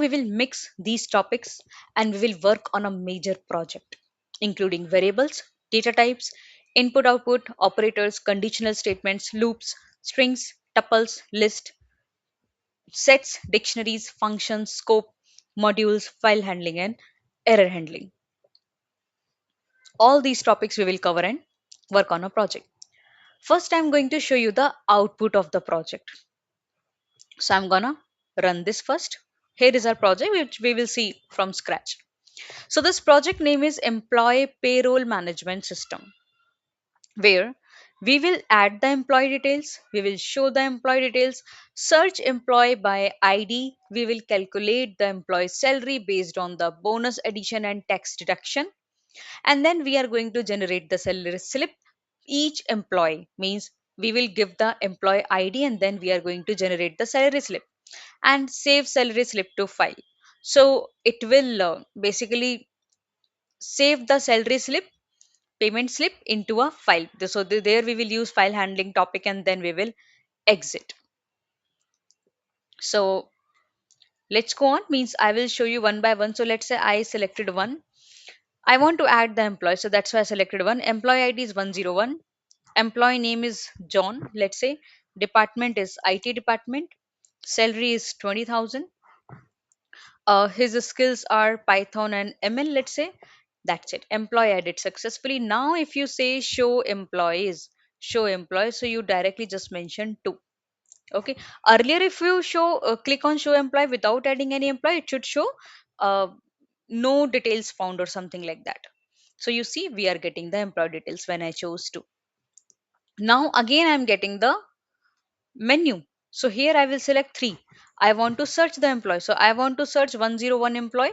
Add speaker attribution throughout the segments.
Speaker 1: we will mix these topics and we will work on a major project, including variables, data types, input output, operators, conditional statements, loops, strings, tuples, list, sets, dictionaries, functions, scope, modules, file handling, and error handling. All these topics we will cover and work on a project. First, I'm going to show you the output of the project. So I'm gonna run this first. Here is our project, which we will see from scratch. So this project name is Employee Payroll Management System, where we will add the employee details, we will show the employee details, search employee by ID, we will calculate the employee salary based on the bonus addition and tax deduction, and then we are going to generate the salary slip. Each employee means we will give the employee ID and then we are going to generate the salary slip and save salary slip to file. So it will basically save the salary slip, payment slip into a file. So there we will use file handling topic and then we will exit. So let's go on. Means I will show you one by one. So let's say I selected one. I want to add the employee. So that's why I selected one. Employee ID is 101. Employee name is John. Let's say department is IT department. Salary is 20,000. His skills are Python and ML, let's say. That's it. Employee added successfully. Now, if you say show employees, so you directly just mention two. Okay. Earlier, if you click on show employee without adding any employee, it should show uh, no details found or something like that. So you see, we are getting the employee details when I chose to. Now, again, I'm getting the menu. So here I will select three. I want to search the employee. So I want to search 101 employee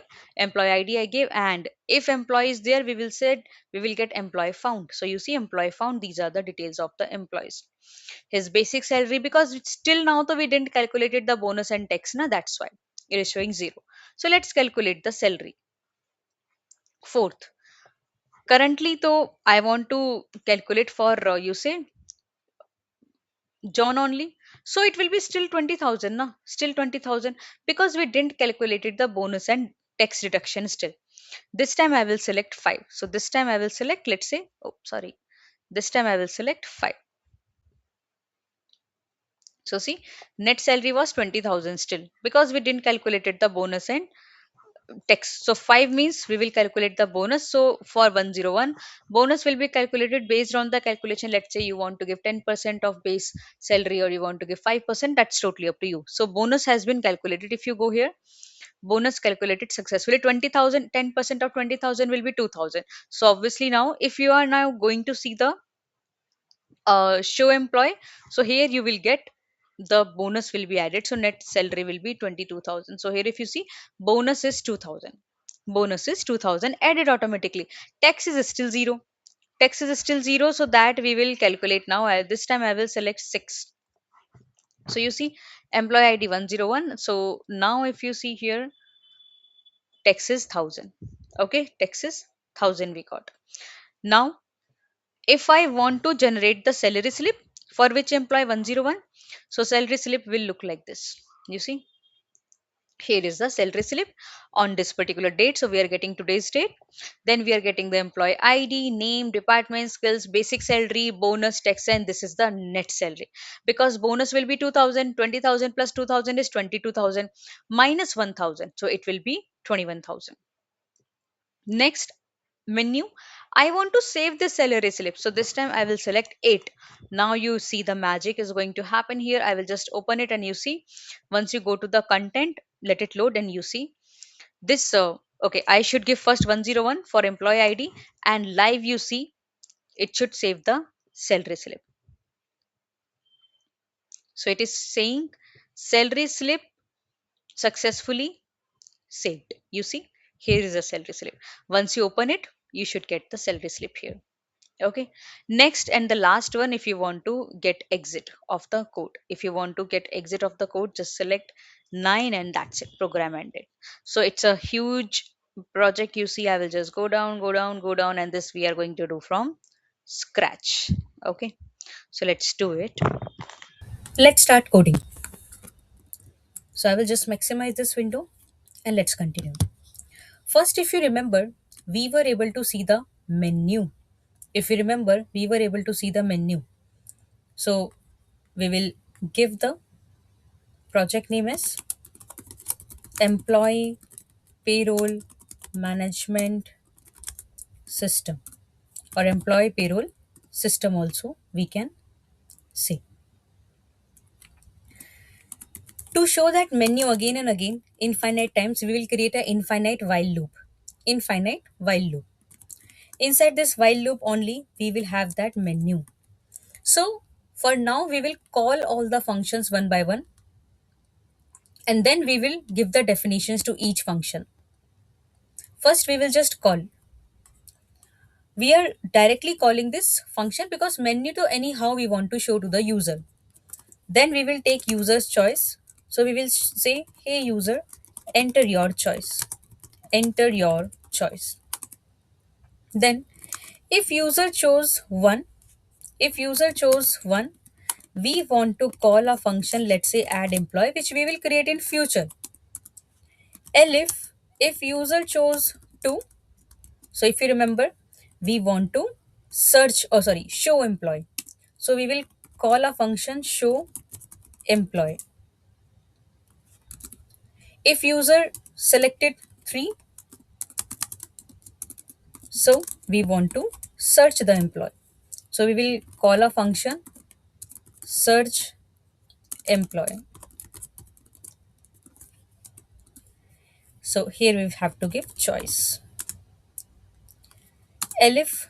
Speaker 1: ID I gave, and if employee is there, we will say we will get employee found. So you see employee found, these are the details of the employees. His basic salary, because it's still now though we didn't calculated the bonus and tax, na, that's why it is showing zero. So let's calculate the salary. Fourth, currently though I want to calculate for you say John only. So it will be still 20,000, na? Still 20,000 because we didn't calculated the bonus and tax deduction still. This time I will select 5. So this time I will select, let's say, oh, sorry. This time I will select 5. So see, net salary was 20,000 still because we didn't calculated the bonus and tax. So 5 means we will calculate the bonus. So for 101, bonus will be calculated based on the calculation. Let's say you want to give 10% of base salary or you want to give 5%. That's totally up to you. So bonus has been calculated. If you go here, bonus calculated successfully. 20,000, 10% of 20,000 will be 2,000. So obviously now, if you are now going to see the show employee, so here you will get the bonus will be added, so net salary will be 22,000. So here if you see, bonus is 2,000, bonus is 2,000 added automatically. Tax is still zero, tax is still zero, so that we will calculate now. This time I will select 6. So you see employee ID 101. So now if you see here, tax is 1,000. Okay, tax is 1,000 we got. Now if I want to generate the salary slip for which employee 101, so salary slip will look like this. You see, here is the salary slip on this particular date. So we are getting today's date. Then we are getting the employee ID, name, department, skills, basic salary, bonus, tax, and this is the net salary. Because bonus will be 2,000, 20,000 plus 2,000 is 22,000 minus 1,000. So it will be 21,000. Next menu, I want to save the salary slip. So this time I will select 8. Now you see the magic is going to happen here. I will just open it and you see, once you go to the content, let it load and you see this. Okay, I should give first 101 for employee ID and live you see it should save the salary slip. So it is saying salary slip successfully saved. You see, here is a salary slip. Once you open it, you should get the salary slip here. Okay, next and the last one, if you want to get exit of the code, if you want to get exit of the code, just select 9 and that's it, program ended. So it's a huge project. You see, I will just go down, go down, go down, and this we are going to do from scratch. Okay, so let's do it. Let's start coding. So I will just maximize this window
Speaker 2: And let's continue. First, if you remember, we were able to see the menu. If you remember, we were able to see the menu. So we will give the project name as employee payroll management system, or employee payroll system also we can say. To show that menu again and again infinite times, we will create an infinite while loop. Infinite while loop. Inside this while loop only, we will have that menu. So for now, we will call all the functions one by one, and then we will give the definitions to each function. First, we will just call. We are directly calling this function because menu to anyhow we want to show to the user. Then we will take user's choice. So we will say, hey user, enter your choice. Enter your choice. Then if user chose 1, if user chose 1, we want to call a function, let's say add employee, which we will create in future. Elif, if user chose 2, so if you remember, we want to show employee. So we will call a function show employee. If user selected 3, so we want to search the employee. So we will call a function search employee. So here we have to give choice. Elif,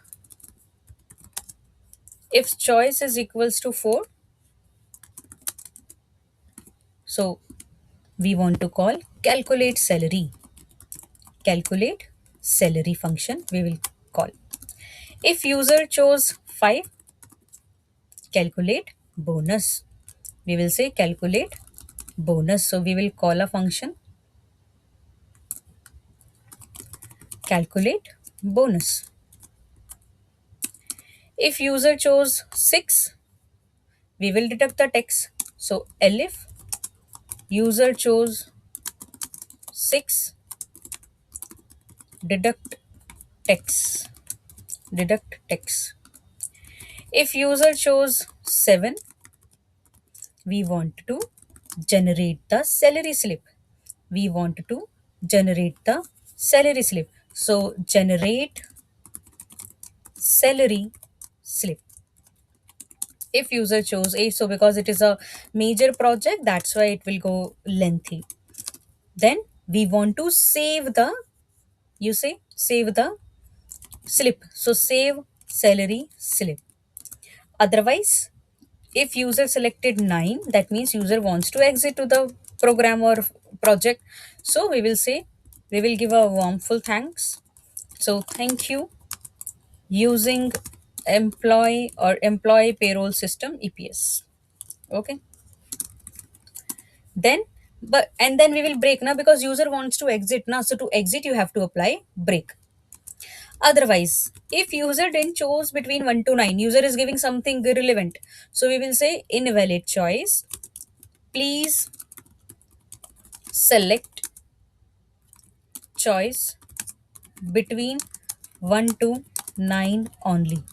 Speaker 2: if choice is equals to 4, so we want to call calculate salary. Calculate salary function we will call. If user chose 5, calculate bonus. We will say calculate bonus. So we will call a function calculate bonus. If user chose 6, we will deduct the text. So elif user chose 6, deduct text. Deduct text. If user chose 7, we want to generate the salary slip. We want to generate the salary slip. So generate salary slip. If user chose A, so because it is a major project, that's why it will go lengthy. Then we want to save the, you say, save the slip. So save salary slip. Otherwise, if user selected 9, that means user wants to exit to the program or project. So we will say, we will give a warm full thanks. So thank you using employee or employee payroll system EPS. Okay. Then but and then we will break now because user wants to exit now. So to exit you have to apply break. Otherwise, if user then chose between 1 to 9, user is giving something irrelevant. So we will say invalid choice. Please select choice between 1 to 9 only.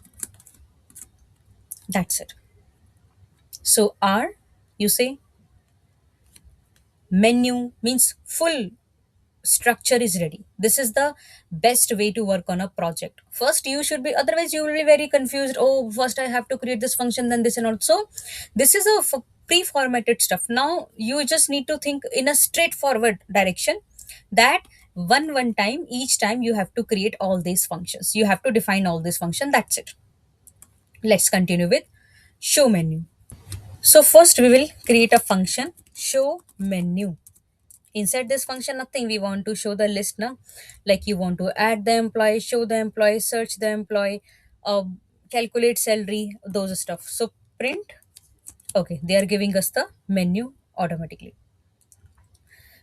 Speaker 2: That's it. So R, you say menu means full structure is ready. This is the best way to work on a project. First you should be, otherwise you will be very confused. Oh, first I have to create this function, then this, and also this is a pre-formatted stuff. Now you just need to think in a straightforward direction, that one time, each time you have to create all these functions, you have to define all these functions. That's it. Let's continue with show menu. So first we will create a function show menu. Inside this function, nothing, we want to show the list now. Like you want to add the employee, show the employee, search the employee, uh, calculate salary, those stuff. So print, okay, they are giving us the menu automatically.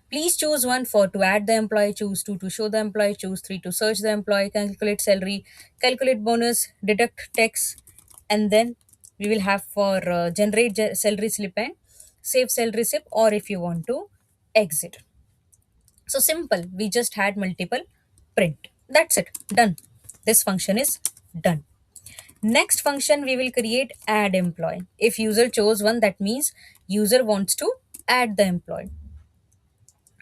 Speaker 2: Please choose 1 for to add the employee, choose 2 to show the employee, choose 3 to search the employee, calculate salary, calculate bonus, deduct tax, and then we will have for generate salary slip and save salary slip, or if you want to exit. So simple, we just had multiple print. That's it, done. This function is done. Next function we will create add employee. If user chose one, that means user wants to add the employee.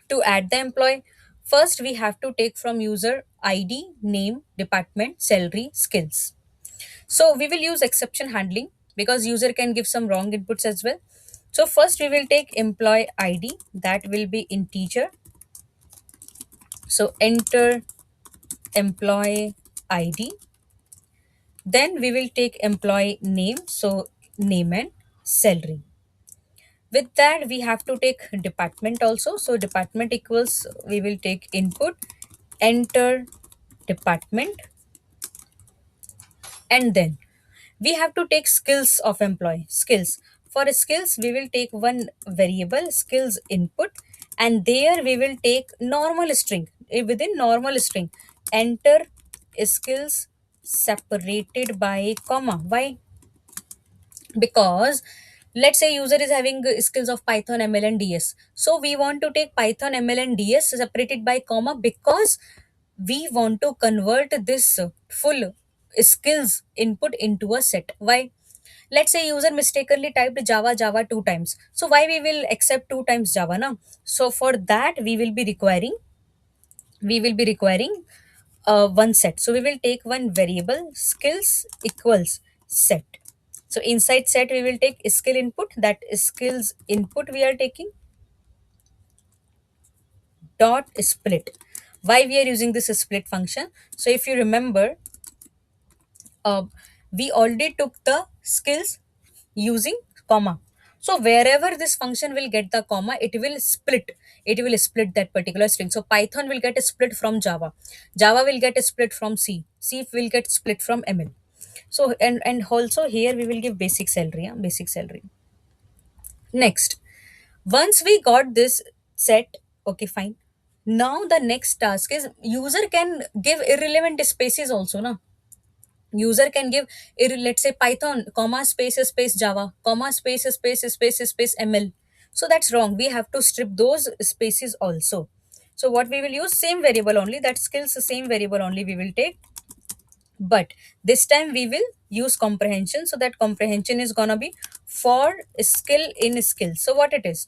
Speaker 2: To add the employee, first we have to take from user ID, name, department, salary, skills. So we will use exception handling because user can give some wrong inputs as well. So first we will take employee ID, that will be integer. So enter employee ID. Then we will take employee name, so name and salary. With that, we have to take department also. So department equals, we will take input, enter department, and then we have to take skills of employee. Skills. For skills, we will take one variable, skills input, and there we will take normal string. Within normal string, enter skills separated by comma. Why? Because let's say user is having skills of python, ml, and ds, so we want to take python, ml, and ds separated by comma because we want to convert this full skills input into a set. Why? Let's say user mistakenly typed java two times, so why we will accept two times java now? So for that we will be requiring one set. So we will take one variable, skills equals set. So inside set we will take skill input, that skills input we are taking, dot split. Why we are using this split function? So if you remember, uh, we already took the skills using comma. So wherever this function will get the comma, it will split that particular string. So python will get a split from java will get a split from c will get split from ml. So and also here we will give basic salary, basic salary. Next, once we got this set, okay, fine. Now the next task is user can give irrelevant spaces also, na. User can give let's say python comma space java comma space ml. So that's wrong, we have to strip those spaces also. So what we will use, same variable only, that skills same variable only we will take, but this time we will use comprehension. So that comprehension is gonna be for skill in skill. So what it is,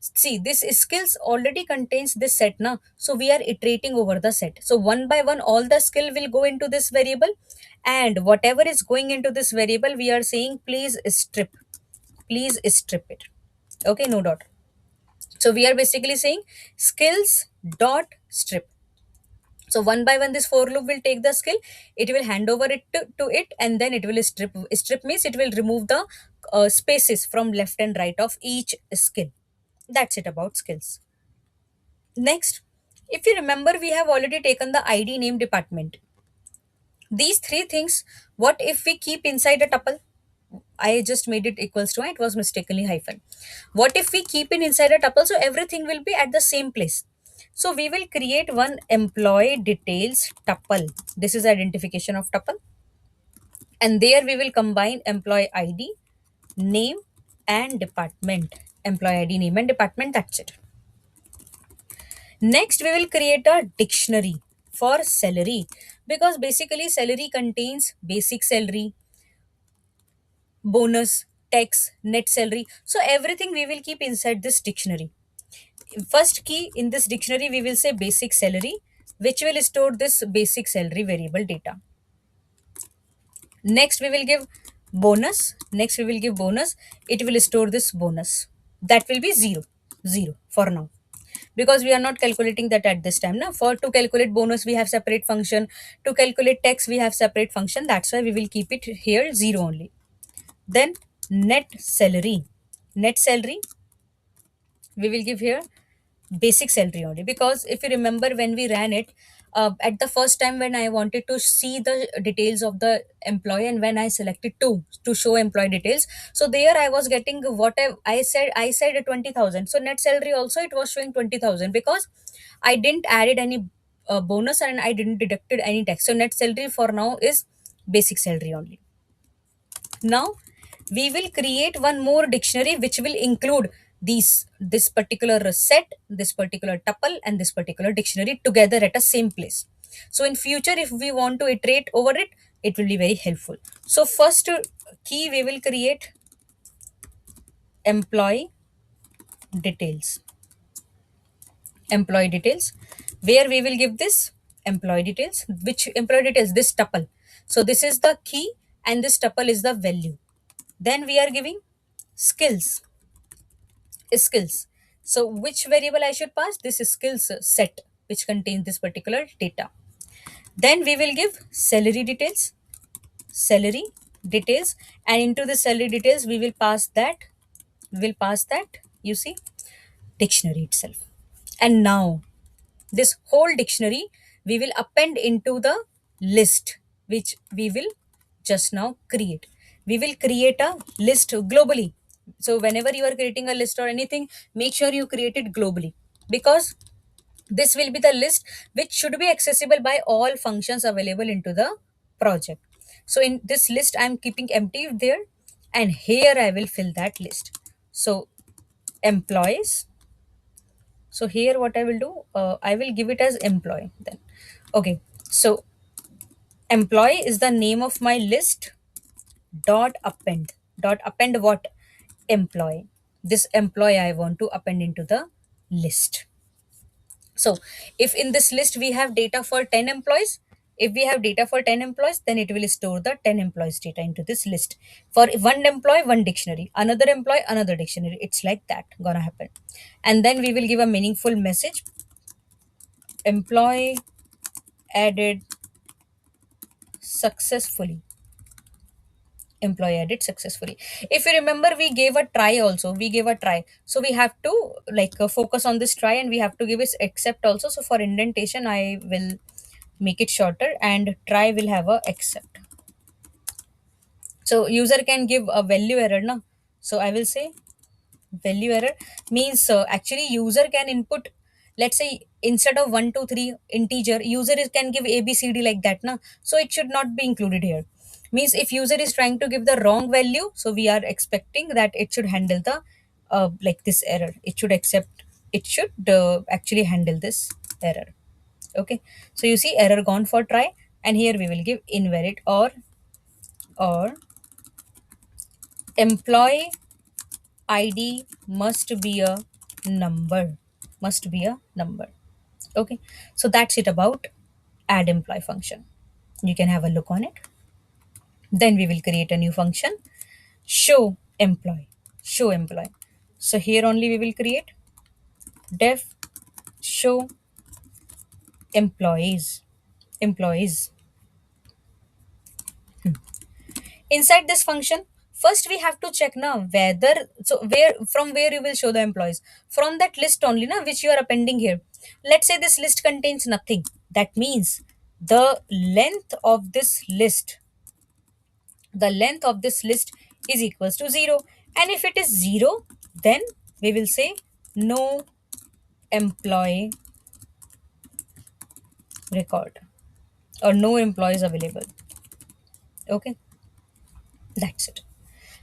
Speaker 2: see, this skills already contains this set now, so we are iterating over the set. So one by one all the skill will go into this variable, and whatever is going into this variable we are saying please strip it. Okay, no dot. So we are basically saying skills dot strip. So one by one this for loop will take the skill, it will hand over it to it, and then it will strip means it will remove the spaces from left and right of each skill. That's it about skills. Next, if you remember, we have already taken the ID, name, department. These three things, what if we keep inside a tuple? I just made it equals to, it was mistakenly hyphen. What if we keep it inside a tuple? So everything will be at the same place. So we will create one employee details tuple. This is identification of tuple. And there we will combine employee ID, name, and department. Employee ID, name, and department. That's it. Next, we will create a dictionary for salary because basically salary contains basic salary, bonus, tax, net salary. So everything we will keep inside this dictionary. First key in this dictionary, we will say basic salary, which will store this basic salary variable data. Next, we will give bonus. Next, we will give bonus. It will store this bonus. That will be zero, zero for now, because we are not calculating that at this time. Now, for to calculate bonus, we have separate function. To calculate tax, we have separate function. That's why we will keep it here zero only. Then net salary. Net salary, we will give here basic salary only, because if you remember when we ran it, at the first time when I wanted to see the details of the employee, and when I selected to show employee details, so there I was getting whatever I said 20,000. So net salary also it was showing 20,000 because I didn't added any bonus and I didn't deducted any tax. So net salary for now is basic salary only. Now we will create one more dictionary which will include this particular set, this particular tuple, and this particular dictionary together at a same place. So in future, if we want to iterate over it, it will be very helpful. So first key we will create employee details. Employee details, where we will give this employee details. Which employee details? This tuple. So this is the key and this tuple is the value. Then we are giving skills. So which variable I should pass? This is skills set which contains this particular data. Then we will give salary details, and into the salary details we will pass that, you see, dictionary itself. And now this whole dictionary we will append into the list which we will just now create. We will create a list globally. So whenever you are creating a list or anything, make sure you create it globally, because this will be the list which should be accessible by all functions available into the project. So in this list I am keeping empty there, and here I will fill that list. So employees, so here what I will do, I will give it as employee then. Okay, so employee is the name of my list. Dot append what? Employee. This employee I want to append into the list. So if in this list we have data for 10 employees, if we have data for 10 employees, then it will store the 10 employees data into this list. For one employee, one dictionary, another employee, another dictionary. It's like that gonna happen. And then we will give a meaningful message. Employee added successfully. Employee added successfully. If you remember, we gave a try also. We gave a try. So we have to focus on this try, and we have to give it accept also. So for indentation, I will make it shorter, and try will have a accept. So user can give a value error, na. So I will say value error means actually user can input, let's say instead of 1 2 3 integer, user can give a b c d like that, na. So it should not be included here. Means if user is trying to give the wrong value, so we are expecting that it should handle the like this error. It should accept, it should actually handle this error. Okay, so you see error gone for try, and here we will give invalid, or employee id must be a number, must be a number. Okay, so that's it about add employee function. You can have a look on it. Then we will create a new function, show employee. Show employee. So here only we will create def show employees. Inside this function, first we have to check now whether, so where, from where you will show the employees, from that list only now which you are appending here. Let's say this list contains nothing, that means the length of this list, the length of this list is equals to 0. And if it is 0, then we will say no employee record, or no employees available. Okay, that's it.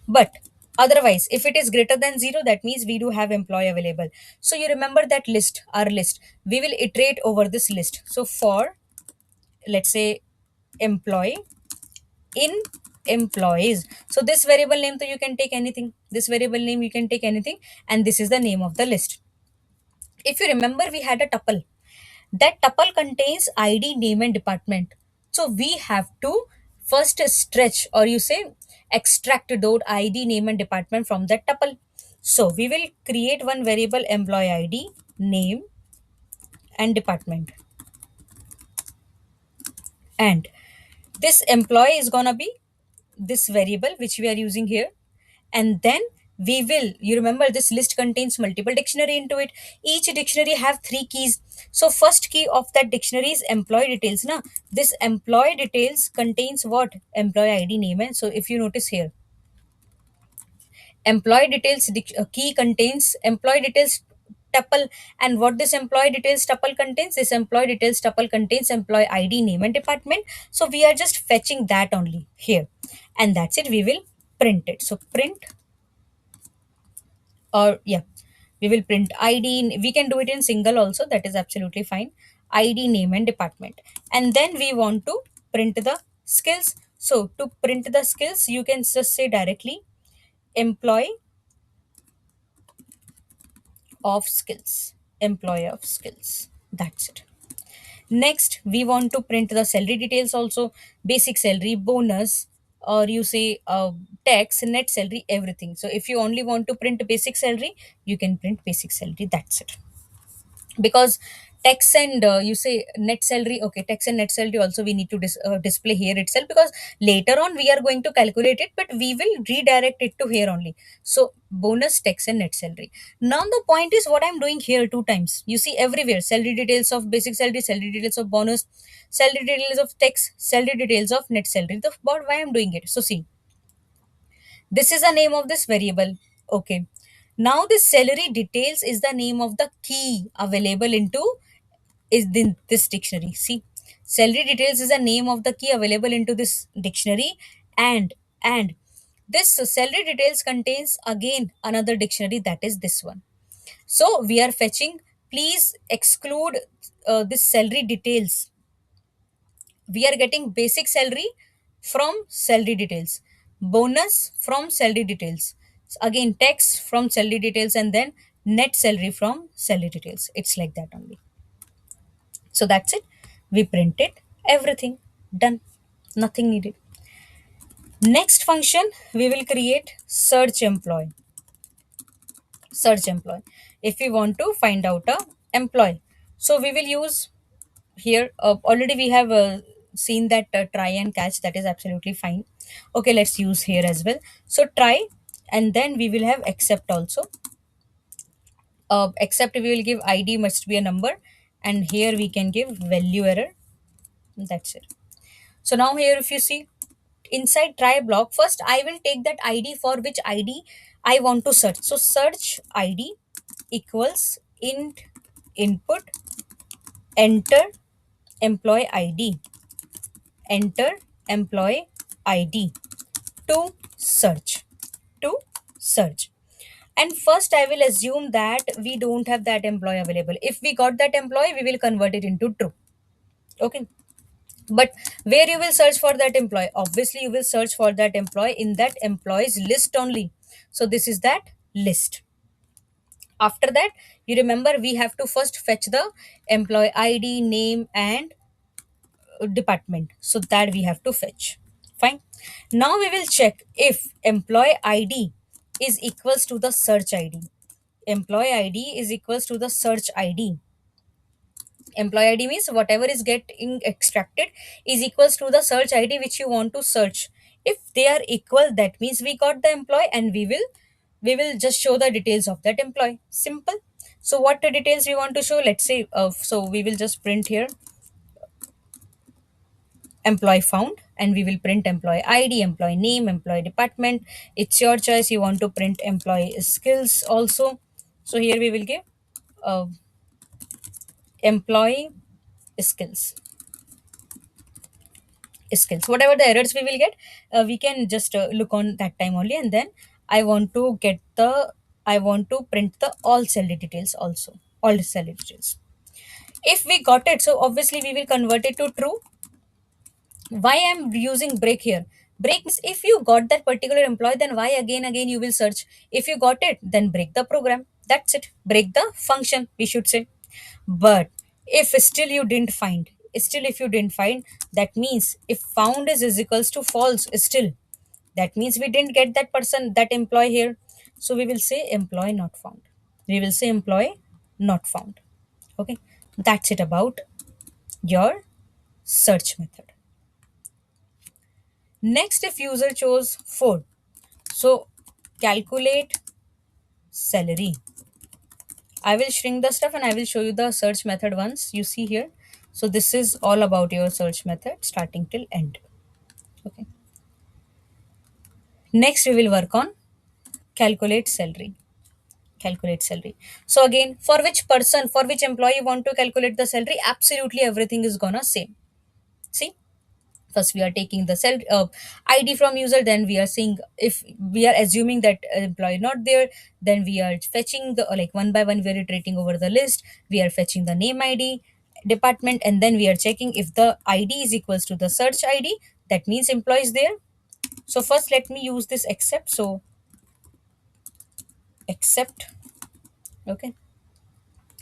Speaker 2: But otherwise, if it is greater than 0, that means we do have employee available. So you remember that list, our list, we will iterate over this list. So for, let's say, employee in employees, so this variable name, so you can take anything, this variable name you can take anything, and this is the name of the list. If you remember, we had a tuple. That tuple contains id, name, and department. So we have to first stretch, or you say extract dot id, name, and department from that tuple. So we will create one variable employee id, name, and department, and this employee is gonna be this variable which we are using here. And then we will, you remember this list contains multiple dictionary into it. Each dictionary have three keys. So first key of that dictionary is employee details, na. This employee details contains what? Employee id, name, and so if you notice here, employee details key contains employee details tuple. And what this employee details tuple contains? This employee details tuple contains employee id, name, and department. So we are just fetching that only here, and that's it. We will print it. So print, or yeah, We will print ID. We can do it in single also. That is absolutely fine. ID, name, and department. And then we want to print the skills. So to print the skills, you can just say directly employee of skills. Employee of skills. That's it. Next, we want to print the salary details also, basic salary, bonus, or you say tax, net salary, everything. So if you only want to print basic salary, you can print basic salary. That's it. Because tax and you say net salary, okay, tax and net salary also we need to display here itself, because later on we are going to calculate it, but we will redirect it to here only. So bonus, tax, and net salary. Now the point is what I'm doing here two times. You see everywhere salary details of basic salary, salary details of bonus, salary details of tax, salary details of net salary. The about why I'm doing it. So see, this is the name of this variable. Okay, now this salary details is the name of the key available into is in this dictionary. See, salary details is the name of the key available into this dictionary, and this salary details contains again another dictionary, that is this one. So we are fetching. Please exclude this salary details. We are getting basic salary from salary details, bonus from salary details, again tax from salary details, and then net salary from salary details. It's like that only. So that's it. We printed everything. Done. Nothing needed. Next function, we will create search employee. Search employee. If we want to find out a employee, so we will use here. Already we have seen that try and catch. That is absolutely fine. Okay, let's use here as well. So try, and then we will have accept also. Except we will give ID must be a number, and here we can give value error. That's it. So now here if you see inside try block, first I will take that ID for which ID I want to search. So search ID equals int input enter employee ID, enter employee ID to search, to search. And first I will assume that we don't have that employee available. If we got that employee, we will convert it into true. Okay, but where you will search for that employee? Obviously you will search for that employee in that employees list only. So this is that list. After that, you remember we have to first fetch the employee ID, name, and department. So that we have to fetch. Fine. Now we will check if employee ID is equals to the search ID. Employee ID is equals to the search ID. Employee ID means whatever is getting extracted is equals to the search ID which you want to search. If they are equal, that means we got the employee, and we will just show the details of that employee. Simple. So what the details we want to show? Let's say so we will just print here employee found, and we will print employee ID, employee name, employee department. It's your choice. You want to print employee skills also. So here we will give uh, employee skills. Skills, whatever the errors we will get, we can just look on that time only. And then I want to print the all salary details also, all salary details. If we got it, so obviously we will convert it to true. Why I'm using break here? Break means if you got that particular employee, then why again you will search? If you got it, then break the program. That's it. Break the function, we should say. But if still you didn't find, still if you didn't find, that means if found is equals to false still, that means we didn't get that person, that employee here. So we will say employee not found. We will say employee not found. Okay, that's it about your search method. Next, if user chose 4, so calculate salary. I will shrink the stuff and I will show you the search method once you see here. So this is all about your search method starting till end. Okay. Next, we will work on calculate salary. Calculate salary. So again, for which person, for which employee you want to calculate the salary, absolutely everything is gonna same. See, First we are taking the cell id from user, then we are seeing if we are assuming that employee not there, then we are fetching the like one by one we are iterating over the list, we are fetching the name id department, and then we are checking if the id is equals to the search id, that means employee is there. So first let me use this except, so except, okay.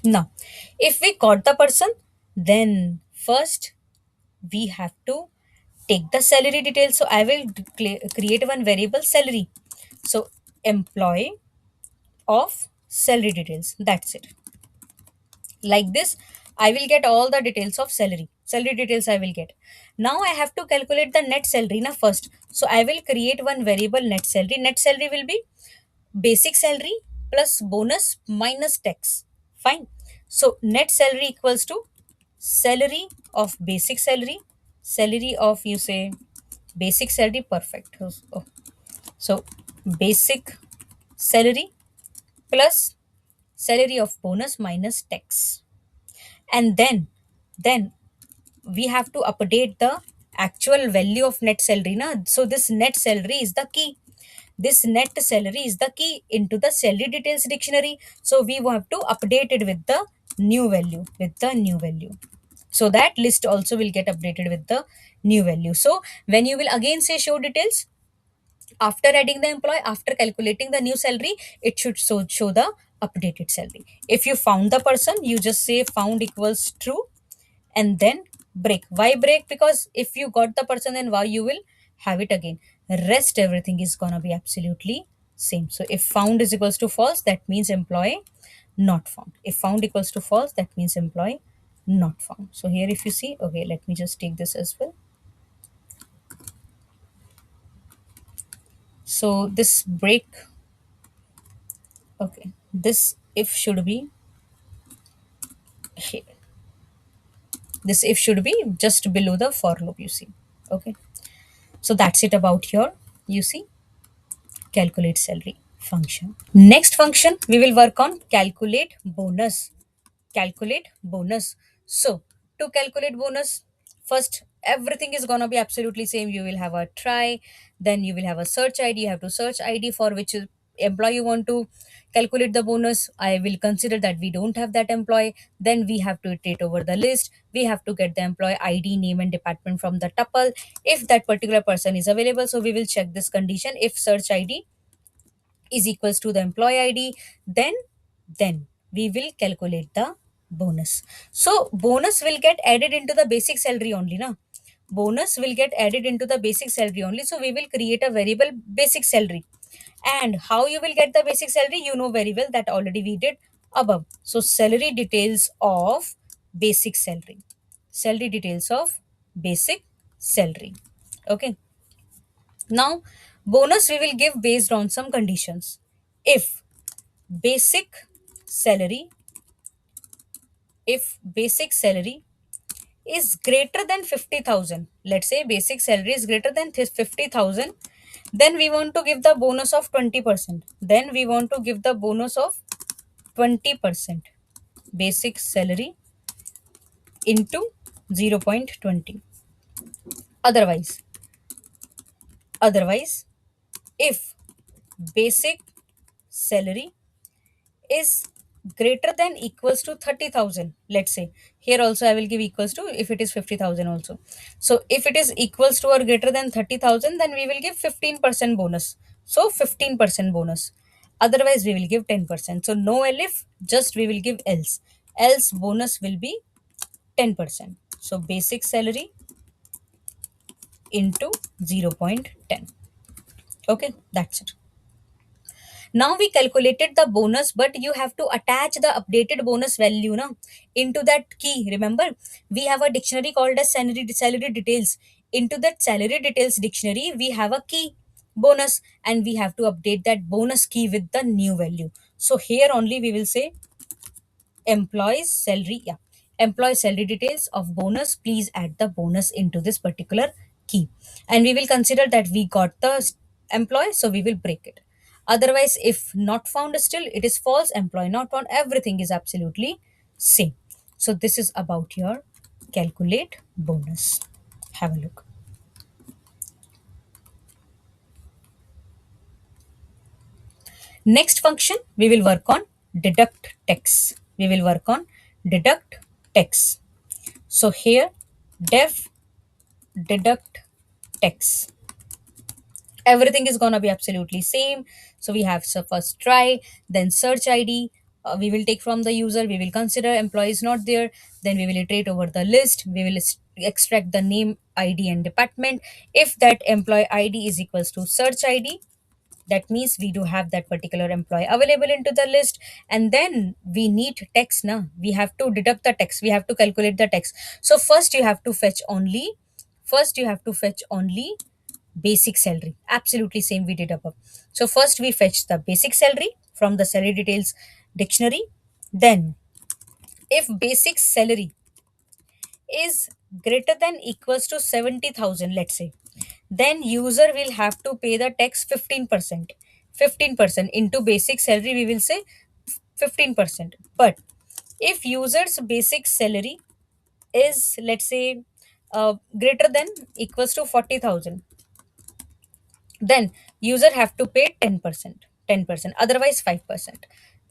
Speaker 2: Now if we got the person, then first we have to take the salary details. So I will create one variable salary. So employee of salary details. That's it. Like this, I will get all the details of salary. Salary details I will get. Now I have to calculate the net salary na first. So I will create one variable net salary. Net salary will be basic salary plus bonus minus tax. Fine. So net salary equals to salary of basic salary, salary of you say basic salary, perfect. Oh, so basic salary plus salary of bonus minus tax. And then we have to update the actual value of net salary na. So this net salary is the key. This net salary is the key into the salary details dictionary. So we have to update it with the new value, with the new value. So that list also will get updated with the new value. So when you will again say show details, after adding the employee, after calculating the new salary, it should show the updated salary. If you found the person, you just say found equals true and then break. Why break? Because if you got the person, then why you will have it again. Rest everything is gonna be absolutely same. So if found is equals to false, that means employee not found. If found equals to false, that means employee not found. So here if you see, okay, let me just take this as well. So this break, okay, this if should be here. This if should be just below the for loop, you see. Okay. So that's it about your, you see, calculate salary function. Next function we will work on calculate bonus. Calculate bonus. So to calculate bonus, first everything is gonna be absolutely same. You will have a try, then you will have a search id. You have to search id for which employee you want to calculate the bonus. I will consider that we don't have that employee, then we have to iterate over the list. We have to get the employee id, name and department from the tuple if that particular person is available. So we will check this condition. If search id is equals to the employee id, then we will calculate the bonus. So bonus will get added into the basic salary only na. Bonus will get added into the basic salary only. So we will create a variable basic salary. And how you will get the basic salary, you know very well that already we did above. So salary details of basic salary. Salary details of basic salary. Okay. Now, bonus we will give based on some conditions. If basic salary, if basic salary is greater than 50,000, let's say basic salary is greater than 50,000, then we want to give the bonus of 20%. Then we want to give the bonus of 20% basic salary into 0.20. Otherwise, otherwise, if basic salary is greater than equals to 30,000, let's say here also I will give equals to if it is 50,000 also. So if it is equals to or greater than 30,000, then we will give 15% bonus. So 15% bonus. Otherwise we will give 10%. So no elif, just we will give else. Else bonus will be 10%. So basic salary into 0.10. Okay, that's it. Now we calculated the bonus, but you have to attach the updated bonus value now into that key. Remember, we have a dictionary called as salary details. Into that salary details dictionary, we have a key bonus, and we have to update that bonus key with the new value. So here only we will say employees salary, yeah, employee salary details of bonus, please add the bonus into this particular key, and we will consider that we got the employee, so we will break it. Otherwise if not found, still it is false. Employee not found, everything is absolutely same. So this is about your calculate bonus. Have a look. Next function we will work on deduct tax. We will work on deduct tax. So here def deduct tax, everything is gonna be absolutely same. So we have, so first try, then search id, we will take from the user, we will consider employee is not there, then we will iterate over the list, we will extract the name, id and department. If that employee id is equals to search id, that means we do have that particular employee available into the list. And then we need tax now, we have to deduct the tax, we have to calculate the tax. So first you have to fetch only, first you have to fetch only basic salary, absolutely same we did above. So first we fetch the basic salary from the salary details dictionary. Then if basic salary is greater than equals to 70,000, let's say, then user will have to pay the tax 15%. 15% into basic salary, we will say 15%. But if user's basic salary is, let's say, greater than equals to 40,000, then user have to pay 10%. 10%, otherwise 5%.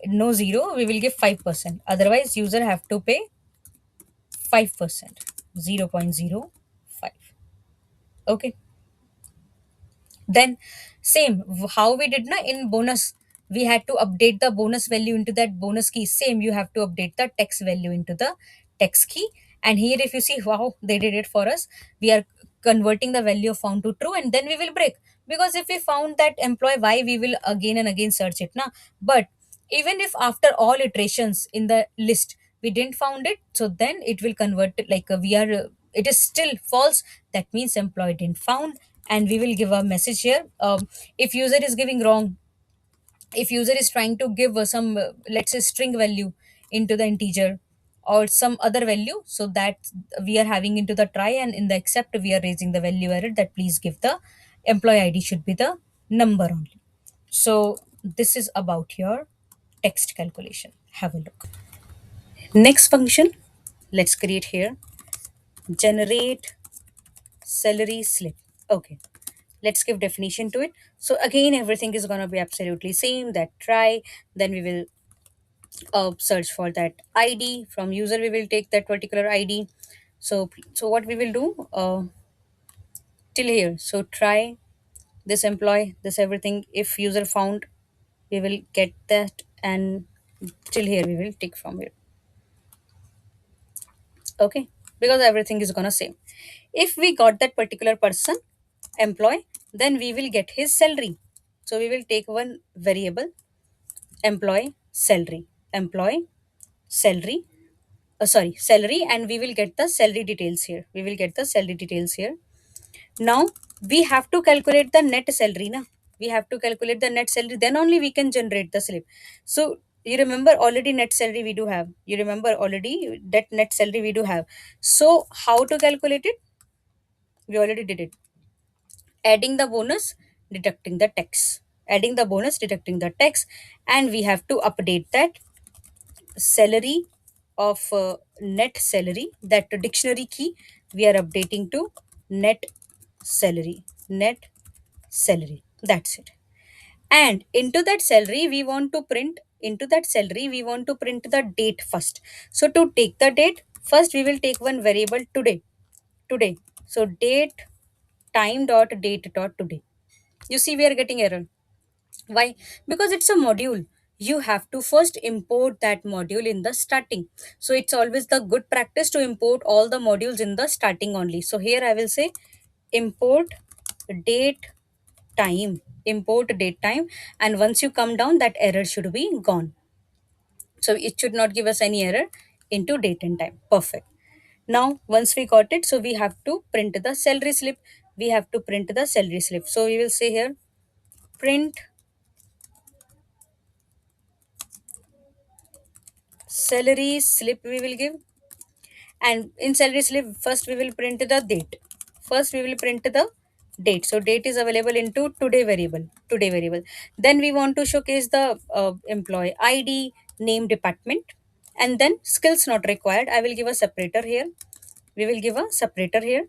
Speaker 2: No zero, we will give 5%, otherwise user have to pay 5%. 0.05. Okay. Then same how we did na in bonus, we had to update the bonus value into that bonus key, same you have to update the text value into the text key. And here if you see, wow, they did it for us, we are converting the value of found to true, and then we will break. Because if we found that employee y, we will again and again search it na. But even if after all iterations in the list we didn't found it, so then it will convert it like we are it is still false, that means employee didn't found. And we will give a message here, if user is giving wrong, if user is trying to give some let's say string value into the integer or some other value, so that we are having into the try, and in the accept we are raising the value error that please give the employee id should be the number only. So this is about your text calculation, have a look. Next function, let's create here generate salary slip. Okay, let's give definition to it. So again everything is going to be absolutely same, that try, then we will search for that id from user, we will take that particular id. So what we will do till here, so try this employee, this everything, if user found, we will get that, and till here we will take from here. Okay, because everything is gonna same. If we got that particular person employee, then we will get his salary. So we will take one variable, employee salary, employee salary, sorry, salary, and we will get the salary details here, we will get the salary details here. Now we have to calculate the net salary na, we have to calculate the net salary, then only we can generate the slip. So you remember already net salary we do have, you remember already that net salary we do have. So how to calculate it, we already did it, adding the bonus, deducting the tax, adding the bonus, deducting the tax. And we have to update that salary of net salary, that dictionary key we are updating to net salary, net salary, that's it. And into that salary we want to print, into that salary we want to print the date first. So to take the date, first we will take one variable today, today. So date time dot date dot today. You see we are getting error, why? Because it's a module, you have to first import that module in the starting. So it's always the good practice to import all the modules in the starting only. So here I will say import date time, import date time, and once you come down that error should be gone. So it should not give us any error into date and time, perfect. Now once we got it, so we have to print the salary slip, we have to print the salary slip. So we will say here print salary slip, we will give. And in salary slip first we will print the date, first we will print the date. So date is available into today variable, today variable. Then we want to showcase the employee id, name, department, and then skills not required, I will give a separator here, we will give a separator here.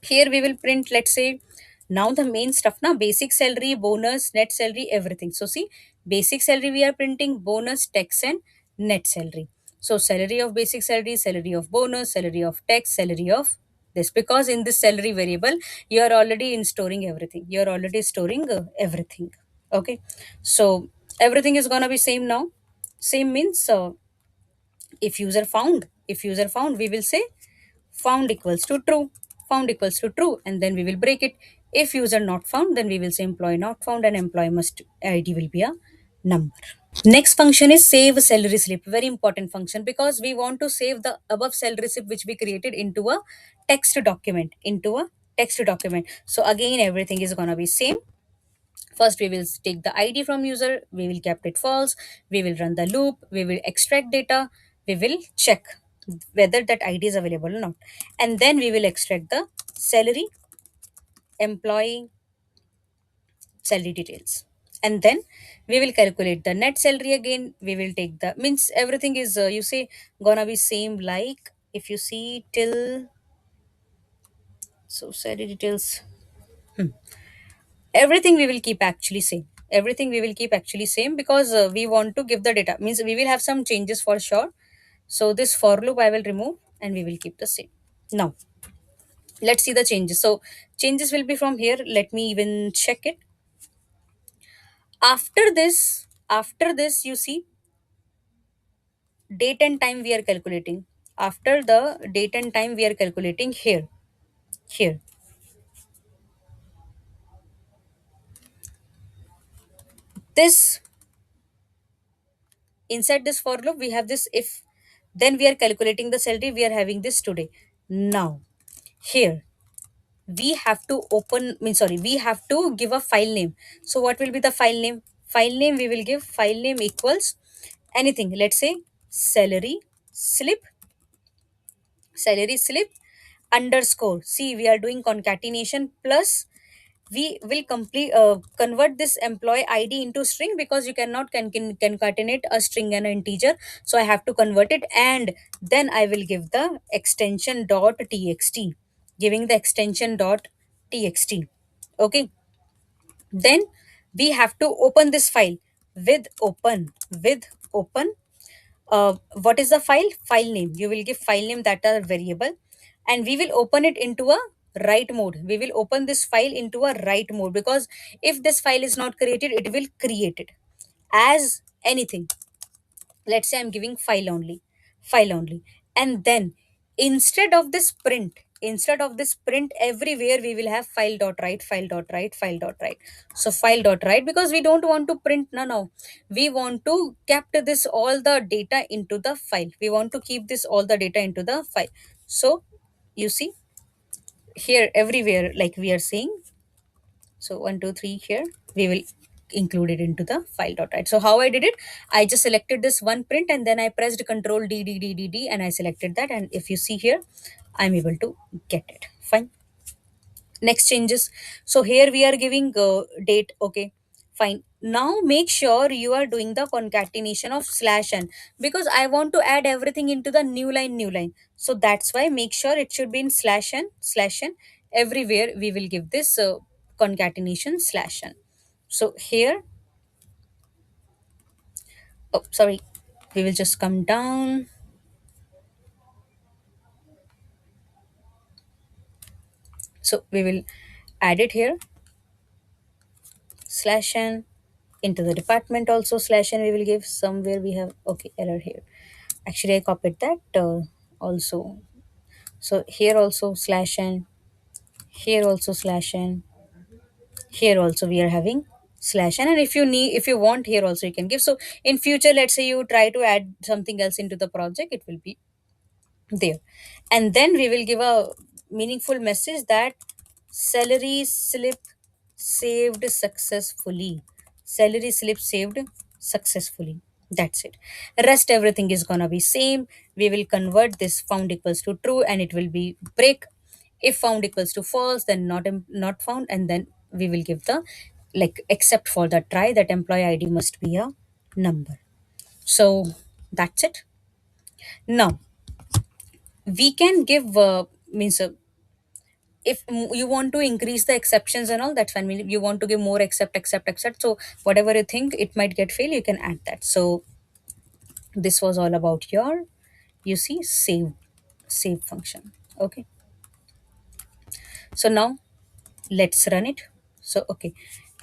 Speaker 2: Here we will print, let's say, Now the main stuff now, basic salary, bonus, net salary, everything. So see, basic salary we are printing, bonus, tax and net salary. So salary of basic salary, salary of bonus, salary of tax, salary of this, because in this salary variable you are already in storing everything. You are already storing everything. Okay. So everything is gonna be same now. Same means if user found, we will say found equals to true, found equals to true, and then we will break it. If user not found, then we will say employee not found, and employee must id will be a number. Next function is save salary slip, very important function, because we want to save the above salary slip which we created into a text document, so again everything is gonna be same. First, we will take the ID from user, we will kept it false, we will run the loop, we will extract data, we will check whether that ID is available or not. And then we will extract the salary, employee, salary details. And then we will calculate the net salary again. We will take the, means everything is, you say, gonna be same, like if you see till, so salary details, everything we will keep actually same, everything we will keep actually same, because we want to give the data, means we will have some changes for sure. So this for loop I will remove and we will keep the same. Now let's see the changes. So changes will be from here, let me even check it. After this you see date and time we are calculating. After the date and time we are calculating here this, inside this for loop we have this if, then we are calculating the salary, we are having this today. Now here we have to open, mean sorry, we have to give a file name. So what will be the file name? File name, we will give file name equals anything, let's say salary slip, salary slip underscore, see we are doing concatenation plus, we will complete convert this employee id into string, because you cannot concatenate a string and an integer, so I have to convert it. And then I will give the extension dot txt, giving the extension dot txt. Okay, then we have to open this file with open. What is the file name, you will give file name, that are variable, and we will open it into a write mode. We will open this file into a write mode, because if this file is not created, it will create it as anything. Let's say I'm giving file only, and then instead of this print everywhere, we will have file.write. So file.write, because we don't want to print now, we want to capture this all the data into the file, we want to keep this all the data into the file. So you see here everywhere, like we are saying, so 1 2 3 here we will include it into the file.write. So how I did it, I just selected this one print and then I pressed control d and I selected that, and if you see here I'm able to get it. Fine. Next changes, so here we are giving date. Okay, fine. Now make sure you are doing the concatenation of slash n, because I want to add everything into the new line. So that's why make sure it should be in slash n everywhere, we will give this concatenation slash n. So here, oh sorry, we will just come down. So we will add it here, slash n, into the department also slash n we will give, somewhere we have, okay, error here, actually I copied that also. So here also slash n, here also slash n, here also we are having slash n, and if you need, if you want, here also you can give. So in future, let's say you try to add something else into the project, it will be there. And then we will give a meaningful message that salary slip saved successfully, salary slip saved successfully. That's it. Rest everything is gonna be same. We will convert this found equals to true and it will be break. If found equals to false, then not found, and then we will give the, like, except for the try, that employee id must be a number. So that's it. Now we can give means if you want to increase the exceptions and all, that's fine. You want to give more except, so whatever you think it might get fail, you can add that. So this was all about your, you see, save function. Okay, so now let's run it. So okay,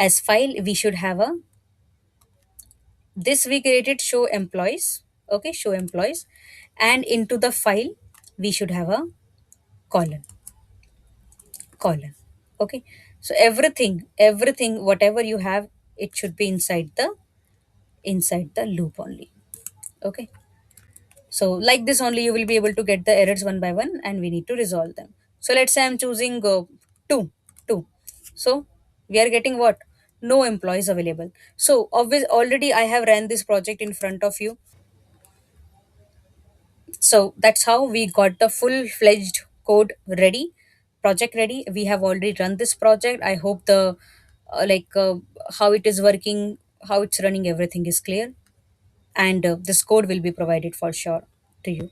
Speaker 2: as file we should have a, this we created show employees. Okay, show employees, and into the file we should have a colon. Okay, so everything whatever you have, it should be inside the loop only. Okay, so like this only you will be able to get the errors one by one, and we need to resolve them. So let's say I'm choosing 2 2. So we are getting what? No employees available. So obvious, already I have ran this project in front of you. So that's how we got the full fledged code ready, project ready. We have already run this project. I hope the how it is working, how it's running, everything is clear, and this code will be provided for sure to you.